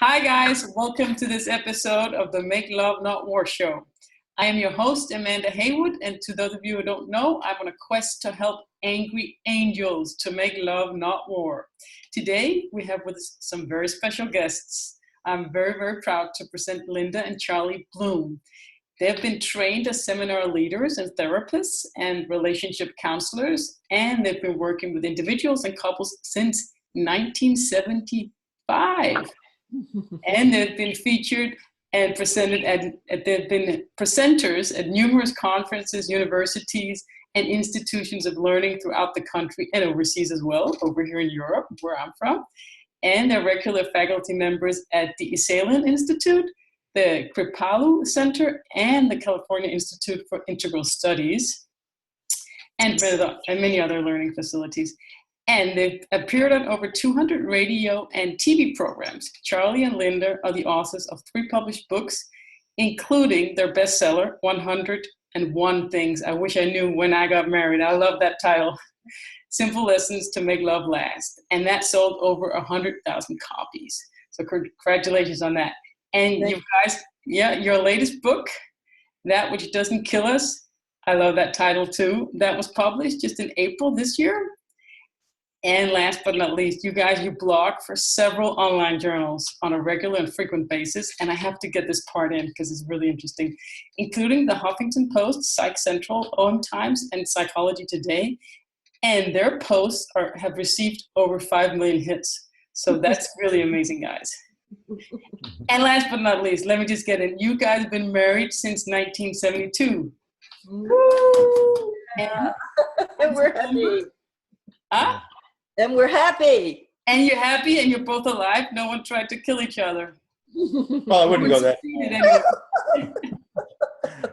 Hi, guys. Welcome to this episode of the Make Love Not War show. I am your host, Amanda Haywood, and to those of you who don't know, I'm on a quest to help angry angels to make love, not war. Today, we have with us some very special guests. I'm very, very proud to present Linda and Charlie Bloom. They have been trained as seminar leaders and therapists and relationship counselors, and they've been working with individuals and couples since 1975. And they've been featured and presented they've been presenters at numerous conferences, universities, and institutions of learning throughout the country and overseas as well, over here in Europe, where I'm from. And they're regular faculty members at the Esalen Institute, the Kripalu Center, and the California Institute for Integral Studies, and many other learning facilities. And they've appeared on over 200 radio and TV programs. Charlie and Linda are the authors of 3 published books, including their bestseller, 101 Things I Wish I Knew When I Got Married. I love that title. Simple Lessons to Make Love Last. And that sold over 100,000 copies. So congratulations on that. And you guys, your latest book, That Which Doesn't Kill Us. I love that title too. That was published just in April this year. And last but not least, you blog for several online journals on a regular and frequent basis. And I have to get this part in because it's really interesting, including the Huffington Post, Psych Central, OM Times, and Psychology Today. And their posts have received over 5 million hits. So that's really amazing, guys. And last but not least, let me just get in. You guys have been married since 1972. Woo! And we're happy. Huh? And we're happy. And you're happy and you're both alive. No one tried to kill each other. Well, I wouldn't go that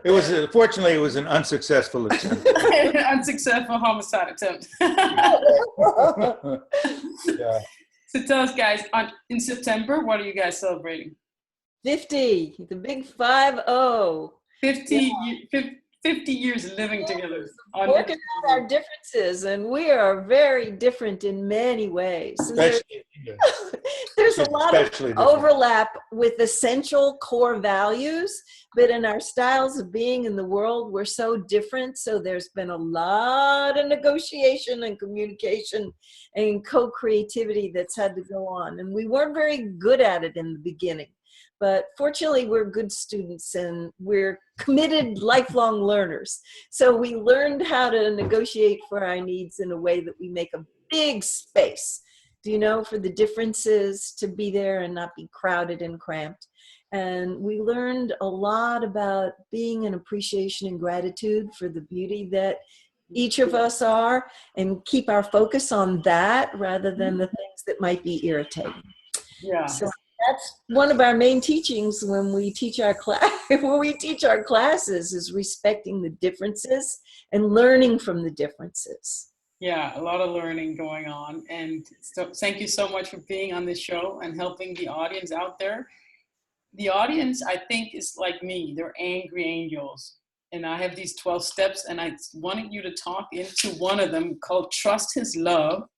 far. Fortunately, it was an unsuccessful attempt. Unsuccessful homicide attempt. Yeah. So tell us, guys, in September, what are you guys celebrating? 50, the big 50. 50 years living together. Working on our differences, and we are very different in many ways. There's a lot of overlap with essential core values, but in our styles of being in the world, we're so different. So there's been a lot of negotiation and communication and co-creativity that's had to go on. And we weren't very good at it in the beginning. But fortunately, we're good students and we're committed lifelong learners. So we learned how to negotiate for our needs in a way that we make a big space, for the differences to be there and not be crowded and cramped. And we learned a lot about being an appreciation and gratitude for the beauty that each of us are, and keep our focus on that rather than the things that might be irritating. Yeah. So that's one of our main teachings when we teach our classes is respecting the differences and learning from the differences. Yeah, a lot of learning going on. And so thank you so much for being on this show and helping the audience out there. The audience, I think, is like me. They're angry angels. And I have these 12 steps, and I wanted you to talk into one of them called Trust His Love.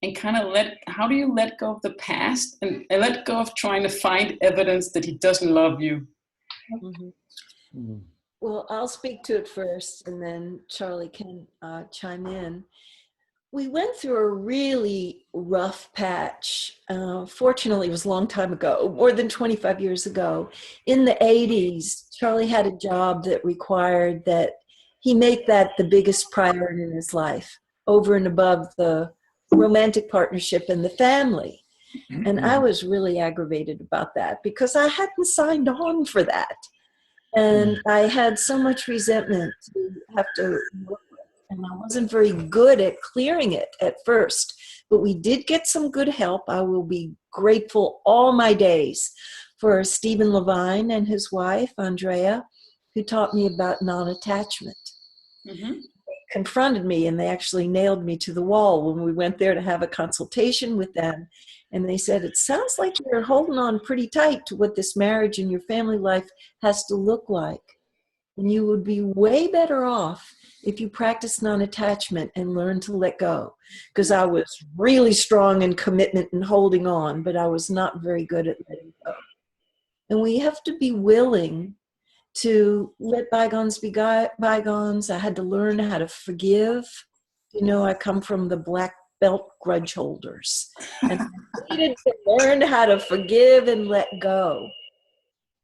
And kind of how do you let go of the past and let go of trying to find evidence that he doesn't love you? Mm-hmm. Mm-hmm. Well, I'll speak to it first, and then Charlie can chime in. We went through a really rough patch. Fortunately, it was a long time ago, more than 25 years ago. In the 80s, Charlie had a job that required that he make that the biggest priority in his life, over and above the romantic partnership and the family. And I was really aggravated about that because I hadn't signed on for that. And I had so much resentment to have to work with. And I wasn't very good at clearing it at first. But we did get some good help. I will be grateful all my days for Stephen Levine and his wife, Andrea, who taught me about non-attachment. Mm-hmm. Confronted me, and they actually nailed me to the wall when we went there to have a consultation with them. And they said, it sounds like you're holding on pretty tight to what this marriage and your family life has to look like. And you would be way better off if you practice non-attachment and learn to let go. Because I was really strong in commitment and holding on, but I was not very good at letting go. And we have to be willing to let bygones be bygones. I had to learn how to forgive. You know, I come from the black belt grudge holders. And I needed to learn how to forgive and let go.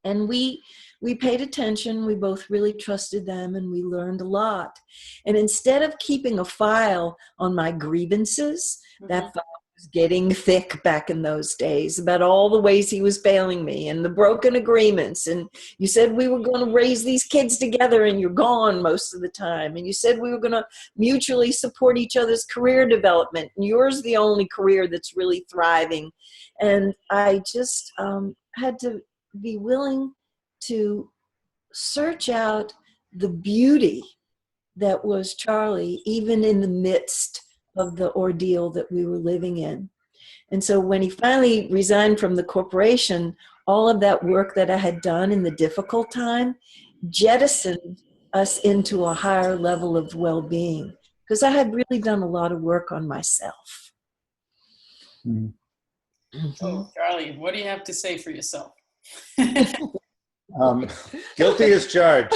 And we paid attention. We both really trusted them, and we learned a lot. And instead of keeping a file on my grievances, that file was getting thick back in those days about all the ways he was failing me and the broken agreements. And you said we were going to raise these kids together, and you're gone most of the time. And you said we were going to mutually support each other's career development, and yours the only career that's really thriving. And I just had to be willing to search out the beauty that was Charlie, even in the midst of the ordeal that we were living in. And so when he finally resigned from the corporation, all of that work that I had done in the difficult time jettisoned us into a higher level of well-being, because I had really done a lot of work on myself. Mm. Oh, Charlie, what do you have to say for yourself? Guilty as charged.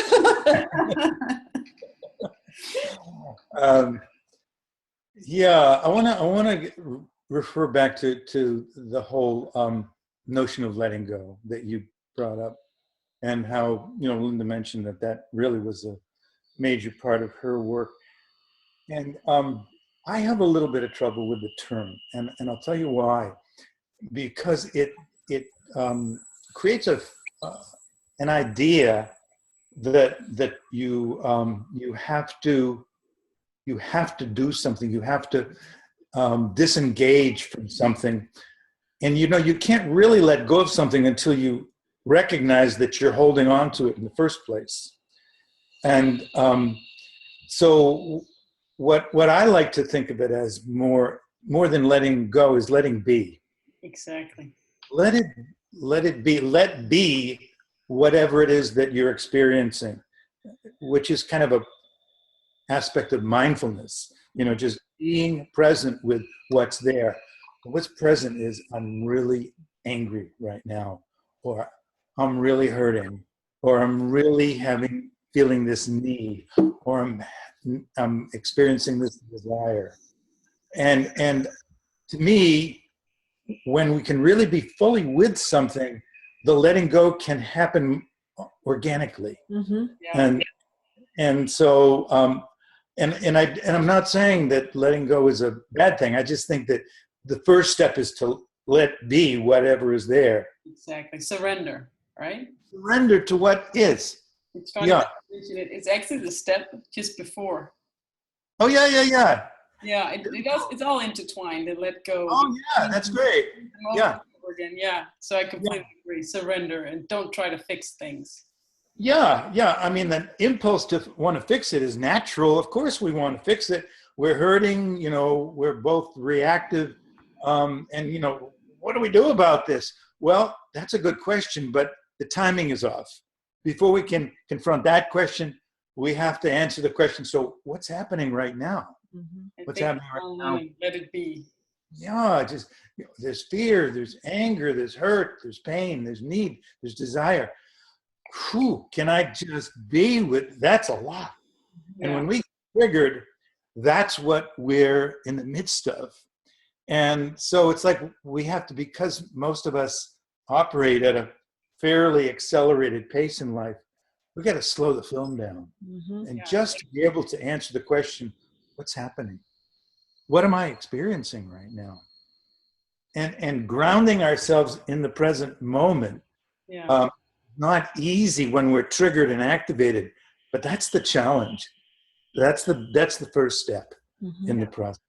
Yeah, I want to refer back to the whole notion of letting go that you brought up, and how, you know, Linda mentioned that really was a major part of her work. And I have a little bit of trouble with the term, and I'll tell you why. Because it creates an idea that you have to do something, you have to disengage from something, and you can't really let go of something until you recognize that you're holding on to it in the first place. And so what I like to think of it as more than letting go is letting be. Exactly. Let it be. Let be whatever it is that you're experiencing, which is kind of a aspect of mindfulness. Just being present with what's there. What's present is, I'm really angry right now, or I'm really hurting, or I'm really feeling this need, or I'm experiencing this desire. And to me, when we can really be fully with something, the letting go can happen organically. Mm-hmm. Yeah. And so I'm not saying that letting go is a bad thing. I just think that the first step is to let be whatever is there. Exactly. Surrender, right? Surrender to what is. It's funny that you mention it. It's actually the step just before. Oh, yeah. Yeah, it's all intertwined. And let go. Oh, yeah, that's great. Yeah. Again. Yeah. So I completely agree. Surrender, and don't try to fix things. Yeah. I mean, the impulse to want to fix it is natural. Of course we want to fix it. We're hurting, we're both reactive. And, what do we do about this? Well, that's a good question, but the timing is off. Before we can confront that question, we have to answer the question, so what's happening right now? Mm-hmm. What's happening right now? Let it be. Yeah, just there's fear, there's anger, there's hurt, there's pain, there's need, there's desire. Whew, can I just be with? That's a lot. Yeah. And when we triggered, that's what we're in the midst of. And so it's like we have to, because most of us operate at a fairly accelerated pace in life, we got to slow the film down. Mm-hmm. And just to be able to answer the question, what's happening? What am I experiencing right now? And grounding ourselves in the present moment. Yeah. Not easy when we're triggered and activated, but that's the challenge. That's the first step in the process.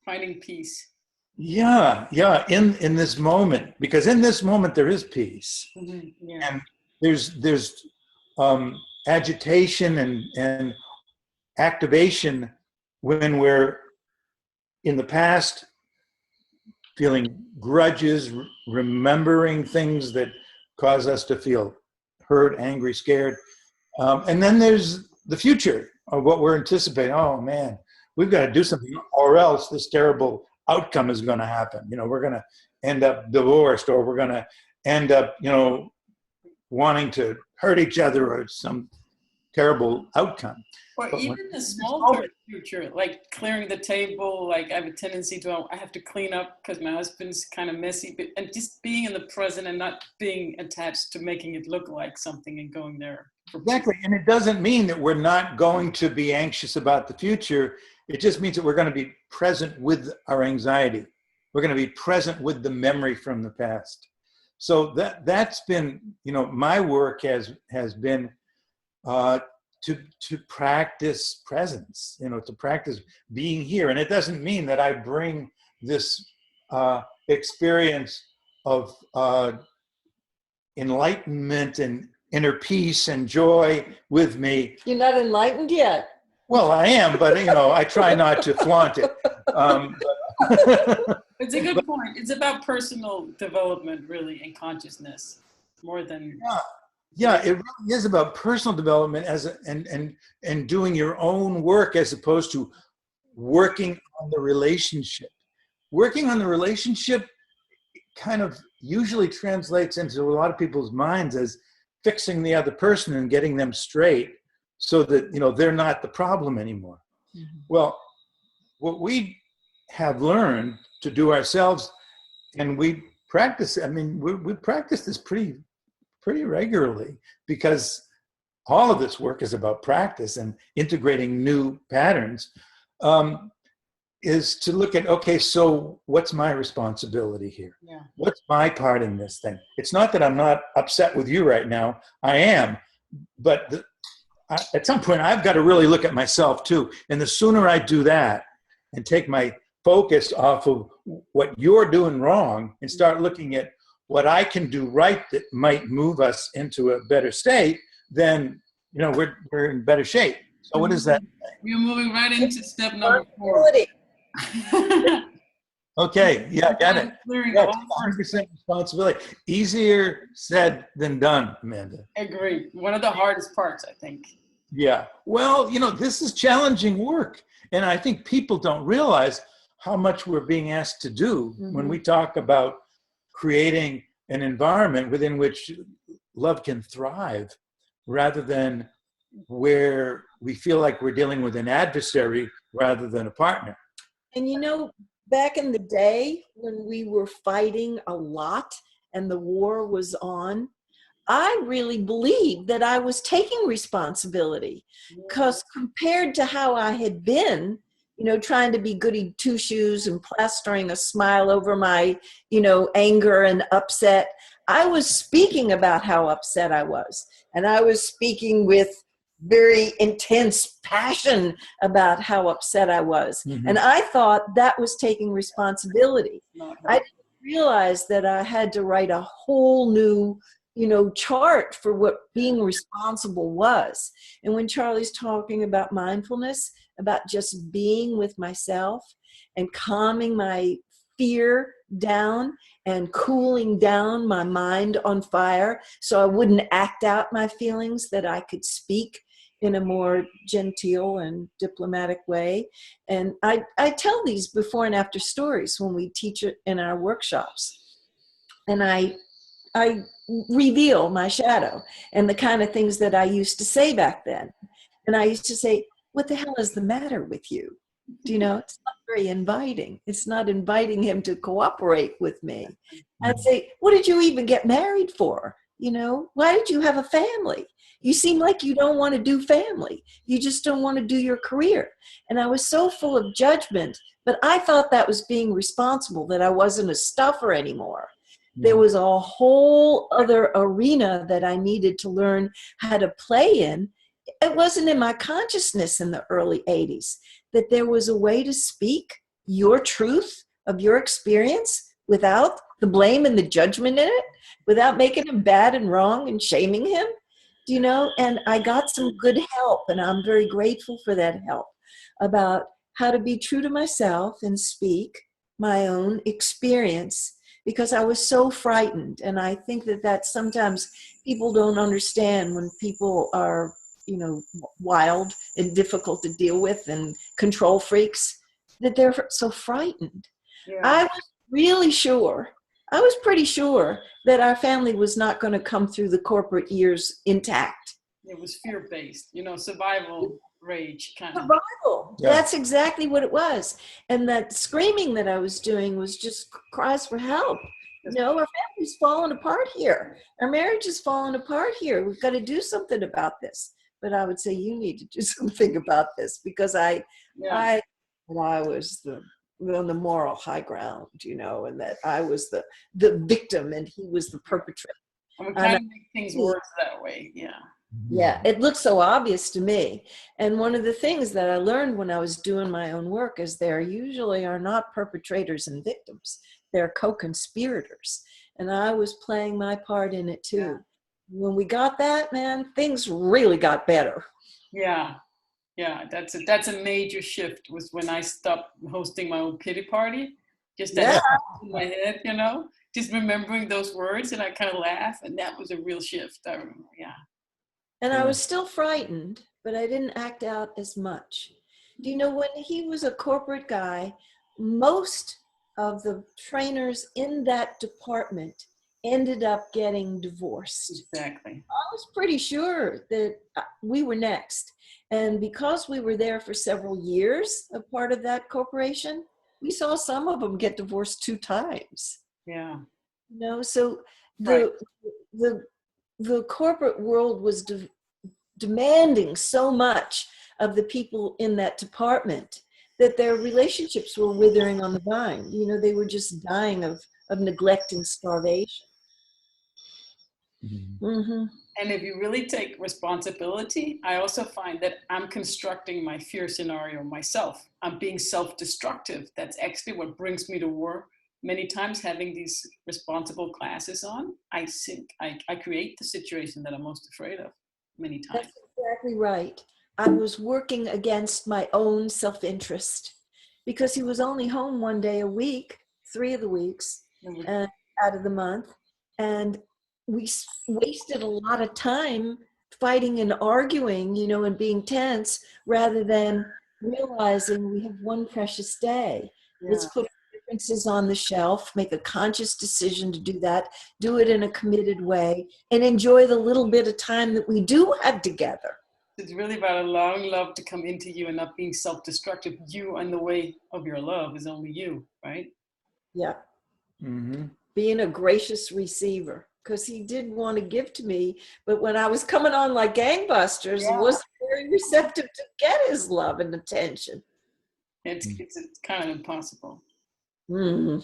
Finding peace. Yeah. In this moment, because in this moment there is peace. Mm-hmm. Yeah. And there's agitation and activation when we're in the past, feeling grudges, remembering things that cause us to feel hurt, angry, scared. And then there's the future of what we're anticipating. Oh man, we've got to do something, or else this terrible outcome is going to happen. We're going to end up divorced, or we're going to end up, wanting to hurt each other or some terrible outcome. Or But even the small term future, like clearing the table, like I have a tendency to, I have to clean up because my husband's kind of messy, but, and just being in the present and not being attached to making it look like something and going there. Exactly, and it doesn't mean that we're not going to be anxious about the future. It just means that we're going to be present with our anxiety. We're going to be present with the memory from the past. So that's been, my work has been to practice presence, to practice being here. And it doesn't mean that I bring this experience of enlightenment and inner peace and joy with me. You're not enlightened yet. Well, I am, but I try not to flaunt it. It's a good point. It's about personal development, really, and consciousness more than. Yeah, it really is about personal development and doing your own work as opposed to working on the relationship. Working on the relationship kind of usually translates into a lot of people's minds as fixing the other person and getting them straight so that they're not the problem anymore. Mm-hmm. Well, what we have learned to do ourselves, and we practice, we practice this pretty regularly, because all of this work is about practice and integrating new patterns, is to look at, okay, so what's my responsibility here? Yeah. What's my part in this thing? It's not that I'm not upset with you right now. I am, but at some point I've got to really look at myself too. And the sooner I do that and take my focus off of what you're doing wrong and start looking at what I can do right that might move us into a better state, then we're in better shape. So what is that? You're moving right into step number 4. Okay, yeah, got it. Yeah, 100% responsibility. Easier said than done, Amanda. Agree. One of the hardest parts, I think. Yeah. Well, this is challenging work, and I think people don't realize how much we're being asked to do when we talk about creating an environment within which love can thrive, rather than where we feel like we're dealing with an adversary rather than a partner. And back in the day when we were fighting a lot and the war was on, I really believed that I was taking responsibility, because compared to how I had been, trying to be goody two-shoes and plastering a smile over my, anger and upset, I was speaking about how upset I was. And I was speaking with very intense passion about how upset I was. Mm-hmm. And I thought that was taking responsibility. I didn't realize that I had to write a whole new chart for what being responsible was. And when Charlie's talking about mindfulness, about just being with myself and calming my fear down and cooling down my mind on fire so I wouldn't act out my feelings, that I could speak in a more genteel and diplomatic way. And I tell these before and after stories when we teach it in our workshops. And I reveal my shadow and the kind of things that I used to say back then. And I used to say, what the hell is the matter with you? It's not very inviting. It's not inviting him to cooperate with me. I'd say, what did you even get married for? Why did you have a family? You seem like you don't want to do family. You just don't want to do your career. And I was so full of judgment, but I thought that was being responsible, that I wasn't a stuffer anymore. There was a whole other arena that I needed to learn how to play in. It wasn't in my consciousness in the early 80s that there was a way to speak your truth of your experience without the blame and the judgment in it, without making him bad and wrong and shaming him, and I got some good help, and I'm very grateful for that help, about how to be true to myself and speak my own experience, because I was so frightened. And I think that sometimes people don't understand when people are, wild and difficult to deal with and control freaks, that they're so frightened. Yeah. I was really sure I was pretty sure that our family was not going to come through the corporate years intact. It was fear-based, you know, survival rage kind of. Survival. Yeah. That's exactly what it was. And that screaming that I was doing was just cries for help. You know, our family's falling apart here. Our marriage is falling apart here. We've got to do something about this. But I would say you need to do something about this, because I was on the moral high ground, you know, and that I was the victim and he was the perpetrator. And we kind of make things worse that way. Yeah. Yeah, it looks so obvious to me. And one of the things that I learned when I was doing my own work is there usually are not perpetrators and victims. They're co-conspirators. And I was playing my part in it too. Yeah. When we got that, man, things really got better. Yeah. Yeah, that's a major shift, was when I stopped hosting my own pity party. Just that in my head, you know, just remembering those words, and I kind of laugh, and that was a real shift. I remember, yeah. And I was still frightened, but I didn't act out as much. Do you know, when he was a corporate guy, most of the trainers in that department ended up getting divorced. Exactly. I was pretty sure that we were next. And because we were there for several years, a part of that corporation, we saw some of them get divorced 2 times. Yeah. You know, so the corporate world was demanding so much of the people in that department that their relationships were withering on the vine. You know, they were just dying of neglect and starvation. Mm-hmm. And if you really take responsibility, I also find that I'm constructing my fear scenario myself. I'm being self-destructive. That's actually what brings me to work. Many times, having these responsible classes on, I create the situation that I'm most afraid of many times. That's exactly right. I was working against my own self-interest, because he was only home 1 day a week, 3 of the weeks out of the month. And we wasted a lot of time fighting and arguing, you know, and being tense, rather than realizing we have one precious day. Yeah. Let's put differences on the shelf, make a conscious decision to do that, do it in a committed way, and enjoy the little bit of time that we do have together. It's really about allowing love to come into you and not being self-destructive. You and the way of your love is only you, right? Yeah. Mm-hmm. Being a gracious receiver, because he did want to give to me, but when I was coming on like gangbusters, I wasn't very receptive to get his love and attention. It's kind of impossible. Mm-hmm.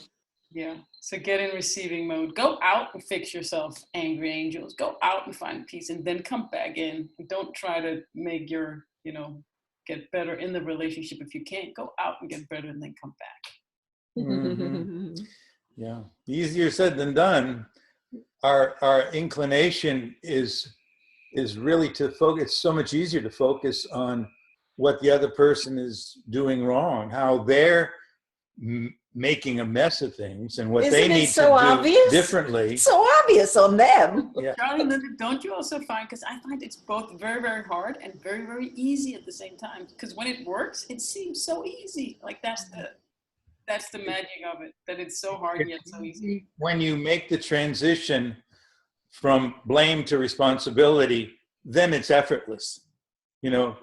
Yeah. So get in receiving mode. Go out and fix yourself, angry angels. Go out and find peace, and then come back in. Don't try to make your, you know, get better in the relationship. If you can't, go out and get better and then come back. Mm-hmm. Yeah. Easier said than done. Our inclination is really to focus. It's so much easier to focus on what the other person is doing wrong, how they're making a mess of things, and what they need to do differently. It's so obvious on them. Yeah. Charlie, Linda, don't you also find, because I find it's both very, very hard and very, very easy at the same time, because when it works, it seems so easy. Like that's the magic of it, that it's so hard yet so easy. When you make the transition from blame to responsibility, then it's effortless, you know.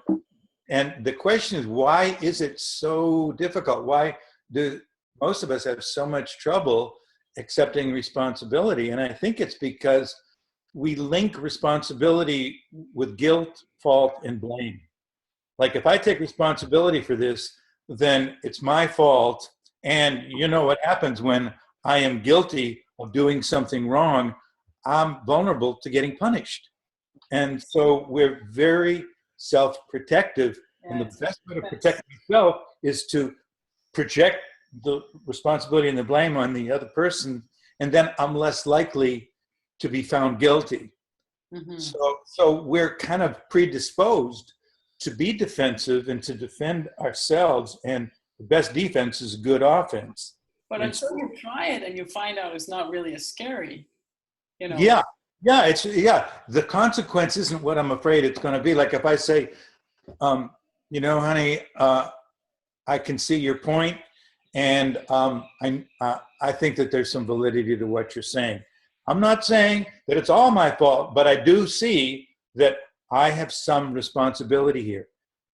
And the question is, why is it so difficult? Why do most of us have so much trouble accepting responsibility? And I think it's because we link responsibility with guilt, fault, and blame. Like, if I take responsibility for this, then it's my fault. And you know what happens when I am guilty of doing something wrong? I'm vulnerable to getting punished. And so we're very self-protective. And the best way to protect yourself is to project the responsibility and the blame on the other person. And then I'm less likely to be found guilty. Mm-hmm. So we're kind of predisposed to be defensive and to defend ourselves. And the best defense is good offense. But until you try it and you find out it's not really as scary, you know. Yeah. The consequence isn't what I'm afraid it's going to be. Like if I say, you know, honey, I can see your point, And I think that there's some validity to what you're saying. I'm not saying that it's all my fault, but I do see that I have some responsibility here.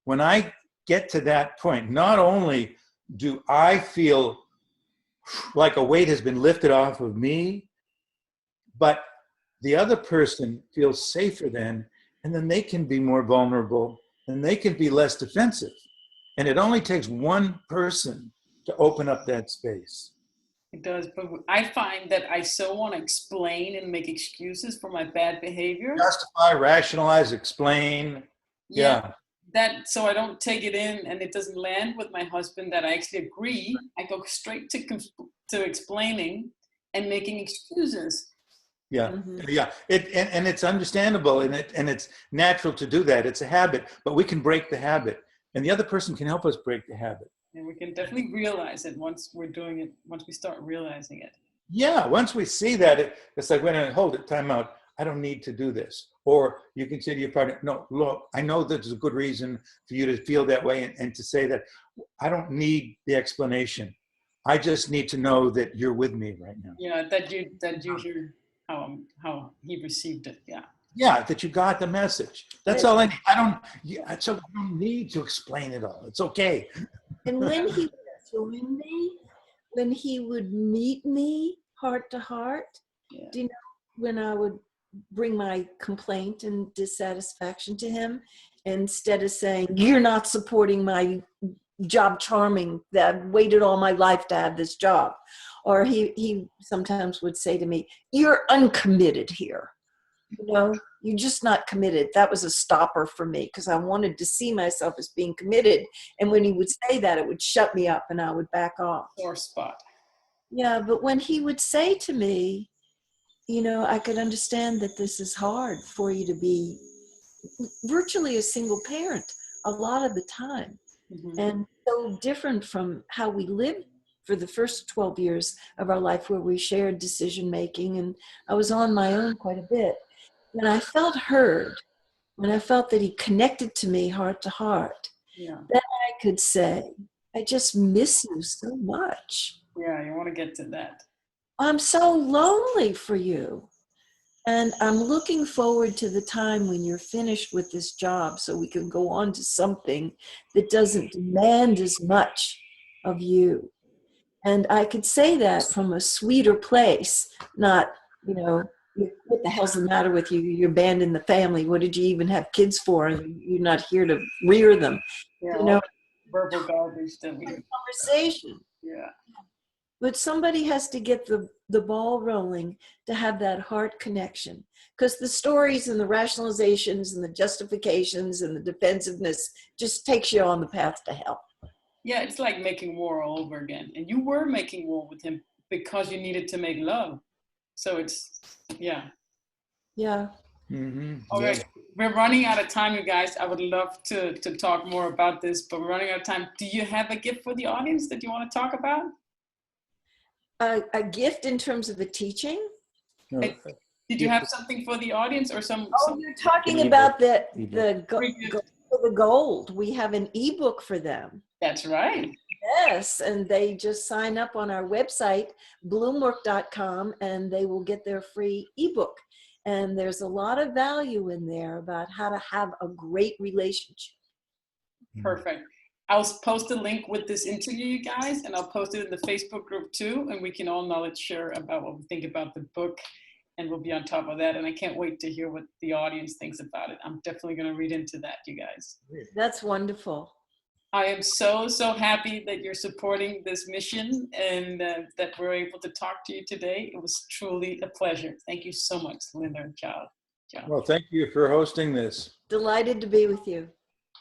When I get to that point, not only do I feel like a weight has been lifted off of me, but the other person feels safer then, and then they can be more vulnerable and they can be less defensive. And it only takes one person to open up that space. It does, but I find that I so want to explain and make excuses for my bad behavior. Justify, rationalize, explain. Yeah. That, so I don't take it in and it doesn't land with my husband that I actually agree. I go straight to explaining and making excuses. Yeah, yeah. And it's understandable, and it's natural to do that. It's a habit, but we can break the habit, and the other person can help us break the habit. And we can definitely realize it once we're doing it, once we start realizing it. Yeah, once we see that, it's like, wait a minute, hold it, time out. I don't need to do this. Or you can say to your partner, no, look, I know there's a good reason for you to feel that way, and to say that I don't need the explanation. I just need to know that you're with me right now. Yeah, that you hear how he received it. Yeah. Yeah, that you got the message. That's all I need. I don't need to explain it all. It's okay. And when he would join me, when he would meet me heart to heart, do you know, when I would bring my complaint and dissatisfaction to him, instead of saying, you're not supporting my job charming, that I've waited all my life to have this job. Or he sometimes would say to me, you're uncommitted here. You know, you're just not committed. That was a stopper for me because I wanted to see myself as being committed. And when he would say that, it would shut me up and I would back off. Sore spot. Yeah, but when he would say to me, you know, I could understand that this is hard for you to be virtually a single parent a lot of the time. Mm-hmm. And so different from how we lived for the first 12 years of our life where we shared decision making, and I was on my own quite a bit. When I felt heard, when I felt that he connected to me heart to heart, then I could say, I just miss you so much. Yeah, you want to get to that. I'm so lonely for you. And I'm looking forward to the time when you're finished with this job so we can go on to something that doesn't demand as much of you. And I could say that from a sweeter place, not, you know, what the hell's the matter with you? You're abandoning the family. What did you even have kids for? You're not here to rear them. Yeah, you know, verbal garbage that we conversation. Yeah. But somebody has to get the ball rolling to have that heart connection. Because the stories and the rationalizations and the justifications and the defensiveness just takes you on the path to hell. Yeah, it's like making war all over again. And you were making war with him because you needed to make love. So it's, yeah. Yeah. Mm-hmm. All right. We're running out of time, you guys. I would love to talk more about this, but we're running out of time. Do you have a gift for the audience that you want to talk about? A gift in terms of the teaching? No. Did you have something for the audience or some? You're talking about the gold. We have an ebook for them. That's right. Yes, and they just sign up on our website, bloomwork.com, and they will get their free ebook. And there's a lot of value in there about how to have a great relationship. Perfect. I'll post a link with this interview, you guys, and I'll post it in the Facebook group too, and we can all knowledge share about what we think about the book, and we'll be on top of that. And I can't wait to hear what the audience thinks about it. I'm definitely going to read into that, you guys. That's wonderful. I am so happy that you're supporting this mission and that we're able to talk to you today. It was truly a pleasure. Thank you so much, Linda and Ciao. Well, thank you for hosting this. Delighted to be with you.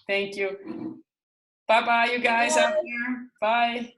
Thank you. Bye-bye, you guys out there. Bye.